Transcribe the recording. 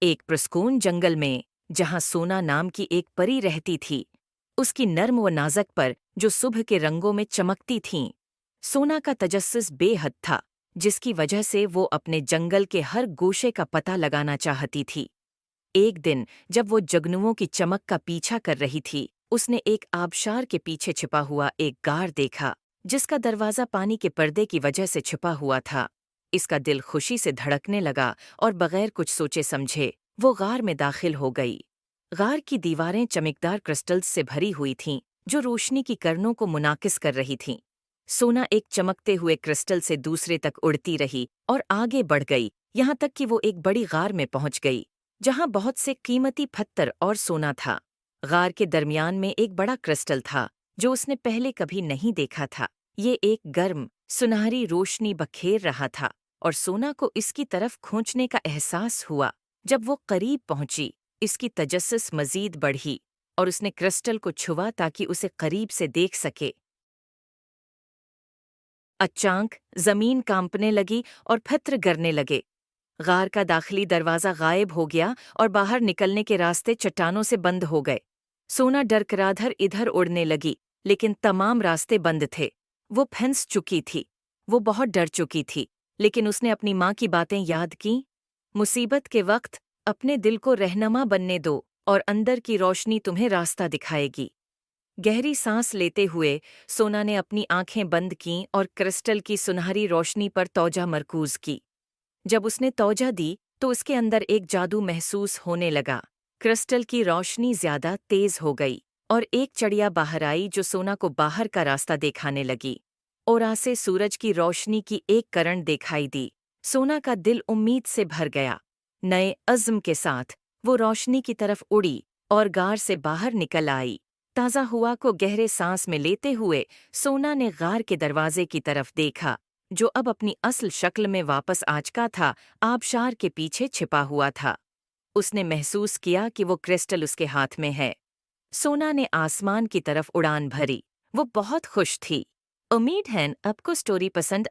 ایک پرسکون جنگل میں جہاں سونا نام کی ایک پری رہتی تھی، اس کی نرم و نازک پر جو صبح کے رنگوں میں چمکتی تھیں۔ سونا کا تجسس بے حد تھا، جس کی وجہ سے وہ اپنے جنگل کے ہر گوشے کا پتہ لگانا چاہتی تھی۔ ایک دن جب وہ جگنوؤں کی چمک کا پیچھا کر رہی تھی، اس نے ایک آبشار کے پیچھے چھپا ہوا ایک غار دیکھا، جس کا دروازہ پانی کے پردے کی وجہ سے چھپا ہوا تھا۔ اس کا دل خوشی سے دھڑکنے لگا اور بغیر کچھ سوچے سمجھے وہ غار میں داخل ہو گئی۔ غار کی دیواریں چمکدار کرسٹلز سے بھری ہوئی تھیں، جو روشنی کی کرنوں کو منعکس کر رہی تھیں۔ سونا ایک چمکتے ہوئے کرسٹل سے دوسرے تک اڑتی رہی اور آگے بڑھ گئی، یہاں تک کہ وہ ایک بڑی غار میں پہنچ گئی، جہاں بہت سے قیمتی پتھر اور سونا تھا۔ غار کے درمیان میں ایک بڑا کرسٹل تھا، جو اس نے پہلے کبھی نہیں دیکھا تھا۔ یہ ایک گرم، سنہری روشنی بکھیر رہا تھا اور سونا کو اس کی طرف کھینچنے کا احساس ہوا۔ جب وہ قریب پہنچی، اس کی تجسس مزید بڑھی اور اس نے کرسٹل کو چھوا تاکہ اسے قریب سے دیکھ سکے۔ اچانک زمین کانپنے لگی اور پتھر گرنے لگے۔ غار کا داخلی دروازہ غائب ہو گیا اور باہر نکلنے کے راستے چٹانوں سے بند ہو گئے۔ سونا ڈر کر ادھر اڑنے لگی، لیکن تمام راستے بند تھے۔ وہ پھنس چکی تھی۔ وہ بہت ڈر چکی تھی، لیکن اس نے اپنی ماں کی باتیں یاد کیں۔ مصیبت کے وقت اپنے دل کو رہنما بننے دو اور اندر کی روشنی تمہیں راستہ دکھائے گی۔ گہری سانس لیتے ہوئے سونا نے اپنی آنکھیں بند کیں اور کرسٹل کی سنہری روشنی پر توجہ مرکوز کی۔ جب اس نے توجہ دی تو اس کے اندر ایک جادو محسوس ہونے لگا۔ کرسٹل کی روشنی زیادہ تیز ہو گئی اور ایک چڑیا باہر آئی جو سونا کو باہر کا راستہ دکھانے لگی۔ اورا سے سورج کی روشنی کی ایک کرن دکھائی دی۔ سونا کا دل امید سے بھر گیا۔ نئے عزم کے ساتھ وہ روشنی کی طرف اڑی اور غار سے باہر نکل آئی۔ تازہ ہوا کو گہرے سانس میں لیتے ہوئے سونا نے غار کے دروازے کی طرف دیکھا، جو اب اپنی اصل شکل میں واپس آ چکا تھا، آبشار کے پیچھے چھپا ہوا تھا۔ اس نے محسوس کیا کہ وہ کرسٹل اس کے ہاتھ میں ہے۔ سونا نے آسمان کی طرف اڑان بھری۔ وہ بہت خوش تھی۔ امید ہے آپ کو سٹوری پسند